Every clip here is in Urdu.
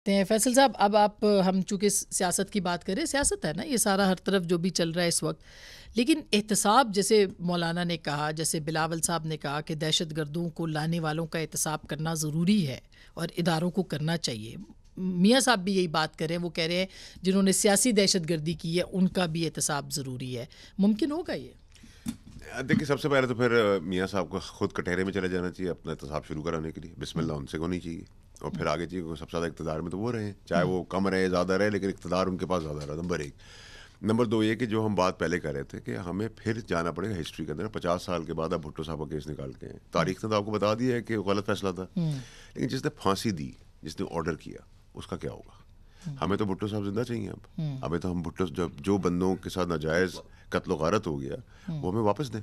فیصل صاحب، اب آپ ہم چونکہ سیاست کی بات کریں، سیاست ہے نا یہ سارا، ہر طرف جو بھی چل رہا ہے اس وقت، لیکن احتساب جیسے مولانا نے کہا، جیسے بلاول صاحب نے کہا کہ دہشت گردوں کو لانے والوں کا احتساب کرنا ضروری ہے اور اداروں کو کرنا چاہیے. میاں صاحب بھی یہی بات کر رہے ہیں، وہ کہہ رہے ہیں جنہوں نے سیاسی دہشت گردی کی ہے ان کا بھی احتساب ضروری ہے. ممکن ہوگا یہ؟ دیکھیے، سب سے پہلے تو پھر میاں صاحب کو خود کٹہرے میں چلے جانا چاہیے اپنا احتساب شروع کرانے کے لیے. بسم اللہ ان سے ہونی چاہیے، اور پھر آگے چاہیے. سب سے زیادہ اقتدار میں تو وہ رہے ہیں، چاہے وہ کم رہے زیادہ رہے، لیکن اقتدار ان کے پاس زیادہ رہا. نمبر ایک. نمبر دو یہ کہ جو ہم بات پہلے کر رہے تھے کہ ہمیں پھر جانا پڑے گا ہسٹری کے اندر. 50 سال کے بعد اب بھٹو صاحب کا کیس نکال کے ہیں. تاریخ نے تو آپ کو بتا دیا ہے کہ غلط فیصلہ تھا، لیکن جس نے پھانسی دی، جس نے آرڈر کیا، اس کا کیا ہوگا؟ ہمیں تو بھٹو صاحب زندہ چاہیے. اب ہمیں تو ہم بھٹو جو بندوں کے ساتھ ناجائز قتل و غارت ہو گیا وہ ہمیں واپس دیں.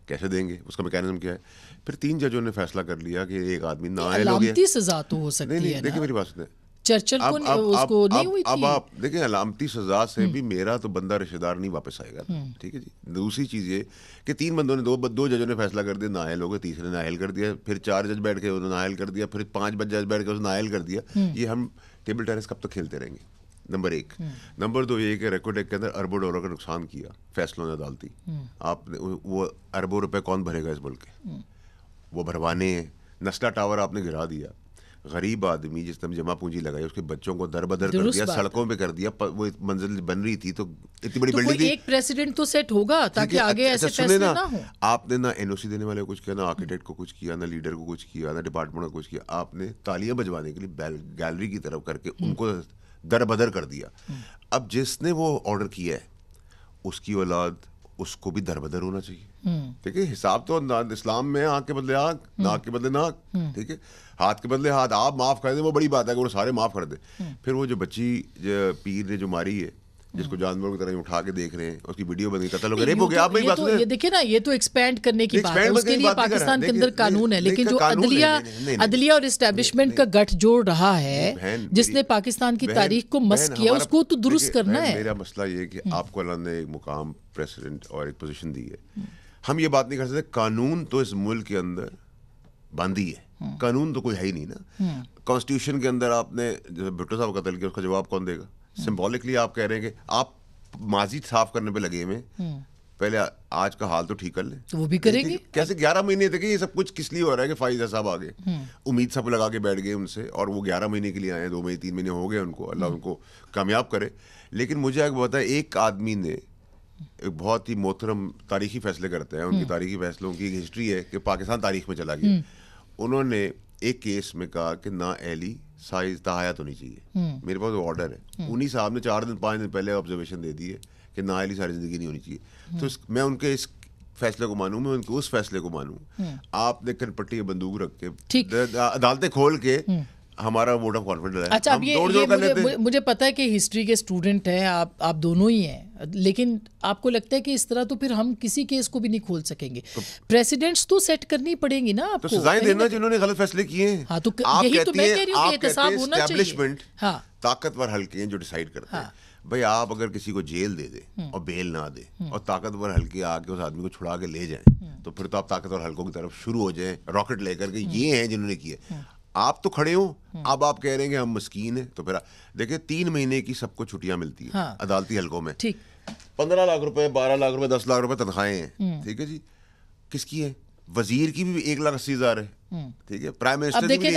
کیسے دیں گے؟ اس کا میکینزم کیا ہے؟ پھر 3 ججوں نے فیصلہ کر لیا کہ ایک آدمی نااہل ہو گیا. علامتی سزا تو ہو سکتی ہے. نہیں، دیکھیں میری بات سنیں. چرچل کو اس کو نہیں ہوئی تھی. اب آپ دیکھیں، علامتی سزا سے بھی میرا تو بندہ رشتہ دار نہیں واپس آئے گا. ٹھیک ہے جی. دوسری چیز یہ کہ 3 بندوں نے دو ججوں نے فیصلہ کر دیا نااہل ہو گئے، تیسرے نااہل کر دیا، پھر 4 جج بیٹھ کے انہوں نے نااہل کر دیا، پھر 5 جج بیٹھ کے انہوں نے نااہل کر دیا. یہ ہم ٹیبل ٹینس کب تک کھیلتے رہیں گے؟ نمبر ایک. نمبر دو یہ کہ ریکارڈ ایکٹ کے اندر اربوں ڈالر کا نقصان کیا فیصلوں نے عدالتی. آپ نے وہ اربوں روپے کون بھرے گا اس ملک کے؟ وہ بھروانے ہیں. نسلا ٹاور آپ نے گرا دیا. غریب آدمی جس نے جمع پونجی لگائی، اس کے بچوں کو در بدر کر دیا، سڑکوں پہ کر دیا. وہ منزل بن رہی تھی تو اتنی بڑی بلڈنگ تھی. ایک پریسیڈنٹ تو سیٹ ہوگا تاکہ آگے ایسے فیصلے نہ ہوں. آپ نے نہ این او سی دینے والے کو کچھ کیا، نہ آرکیٹیکٹ کو کچھ کیا، نہ لیڈر کو کچھ کیا، نہ ڈپارٹمنٹ کو کچھ کیا. آپ نے تالیاں بجوانے کے لیے گیلری کی طرف کر کے ان کو در بدر کر دیا. اب جس نے وہ آرڈر کیا ہے اس کی اولاد، اس کو بھی در بدر ہونا چاہیے. ٹھیک ہے. حساب تو اسلام میں آنکھ کے بدلے آنکھ، ناک کے بدلے ناک. ٹھیک ہے. ہاتھ کے بدلے ہاتھ. آپ معاف کر دیں وہ بڑی بات ہے کہ وہ سارے معاف کر دیں. پھر وہ جو بچی پیر نے جو ماری ہے، جس کو جانوروں کی طرح اٹھا کے دیکھ رہے ہیں، اس کی ویڈیو بن گئی، قتل ہو گیا، ریپ ہو گیا. آپ میری بات سنیں. یہ دیکھیں نا، یہ تو ایکسپینڈ کرنے کی بات ہے. اس کے لیے پاکستان کے اندر قانون ہے، لیکن جو عدلیہ اور اسٹیبلشمنٹ کا گٹھ جوڑ رہا ہے، جس نے پاکستان کی تاریخ کو مس کیا، اس کو تو درست کرنا ہے. میرا مسئلہ یہ ہے کہ آپ کو اللہ نے ایک مقام پریزیڈنٹ اور ایک پوزیشن دی ہے. ہم یہ بات نہیں کر سکتے. قانون تو اس ملک کے اندر باندھی ہے. قانون تو کوئی ہے ہی نہیں نا. کانسٹیٹیوشن کے اندر آپ نے بھٹو صاحب قتل کیا، اس کا جواب کون دے گا؟ سمبولکلی آپ کہہ رہے ہیں کہ آپ ماضی صاف کرنے پہ لگے ہوئے، پہلے آج کا حال تو ٹھیک کر لیں. وہ بھی کریں گے کیسے؟ 11 مہینے تھے کہ یہ سب کچھ کس لیے ہو رہا ہے کہ فائزہ صاحب آگے امید سب لگا کے بیٹھ گئے ان سے، اور وہ 11 مہینے کے لیے آئے ہیں. 2 مہینے 3 مہینے ہو گئے ان کو. اللہ ان کو کامیاب کرے. لیکن مجھے ایک بتا ہے، ایک آدمی نے ایک بہت ہی محترم تاریخی فیصلے کرتے ہیں، ان کی تاریخی فیصلوں کی ایک ہسٹری ہے کہ پاکستان تاریخ میں چلا گیا. انہوں نے ایک کیس میں کہا کہ نااہلی سائز تحایت ہونی چاہیے. میرے پاس وہ آرڈر ہے. انہیں صاحب نے 4 دن 5 دن پہلے آبزرویشن دے دی ہے کہ نااہلی ساری زندگی نہیں ہونی چاہیے. تو میں ان کے اس فیصلے کو مانوں، میں ان کے اس فیصلے کو مانوں. آپ نے کن پٹی بندوق رکھ کے عدالتیں کھول کے ہمارا ووٹ آف کانفیڈنس ہے. اچھا، اب یہ مجھے پتا ہے کہ ہسٹری کے اسٹوڈنٹ ہیں آپ دونوں ہی ہیں، لیکن آپ کو لگتا ہے کہ اس طرح تو پھر ہم کسی کیس کو بھی نہیں کھول سکیں گے. پریسیڈنٹس تو سیٹ کرنی پڑیں گی نا آپ کو. تو سزائیں دینا جنہوں نے غلط فیصلے کیے ہیں. ہاں، تو یہی تو میں کہہ رہی ہوں کہ احتساب ہونا چاہیے. اسٹیبلشمنٹ طاقتور حلقے ہیں جو ڈیسائیڈ کرتے ہیں. بھائی آپ اگر کسی کو جیل دے دیں اور بیل نہ دے، اور طاقتور حلقے آ کے اس آدمی کو چھڑا کے لے جائیں، تو پھر تو آپ طاقتور حلقوں کی طرف شروع ہو جائیں راکٹ لے کر کے. یہ ہیں جنہوں نے کیے. آپ تو کھڑے ہوں. اب آپ کہہ رہے ہیں کہ ہم مسکین ہیں. تو پھر دیکھیں 3 مہینے کی سب کو چھٹیاں ملتی ہیں عدالتی حلقوں میں. 15 لاکھ روپے، 12 لاکھ روپے، 10 لاکھ روپے تنخواہیں ہیں. ٹھیک ہے جی. کس کی ہے؟ وزیر کی بھی 1,80,000 ہے. ٹھیک ہے. Prime minister. اب دیکھیں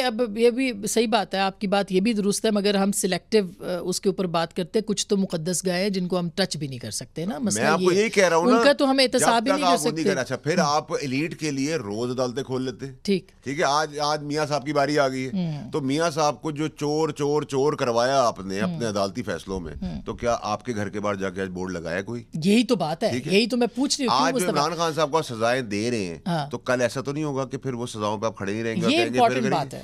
اب یہ بھی صحیح بات ہے، آپ کی بات یہ بھی درست ہے، مگر ہم سلیکٹیو اس کے اوپر بات کرتے ہیں. کچھ تو مقدس گائے ہیں جن کو ہم ٹچ بھی نہیں کر سکتے نا. میں آپ کو یہی کہہ رہا ہوں نا، ان کا تو ہم احتساب ہی نہیں کر سکتے. اچھا، پھر آپ ایلیٹ کے لیے روز عدالتیں کھول لیتے. ٹھیک ہے. آج میاں صاحب کی باری آ گئی ہے. تو میاں صاحب کو جو چور کروایا آپ نے اپنے عدالتی فیصلوں میں، تو کیا آپ کے گھر کے باہر جا کے آج بورڈ لگایا کوئی؟ یہی تو بات ہے، یہی تو میں پوچھ رہی ہوں. آج عمران خان صاحب کو سزائیں دے رہے ہیں، تو کل ایسا تو نہیں ہوگا کہ پھر وہ سزاؤں پہ آپ کھڑے نہیں رہیں گے. یہ امپورٹنٹ بات ہے.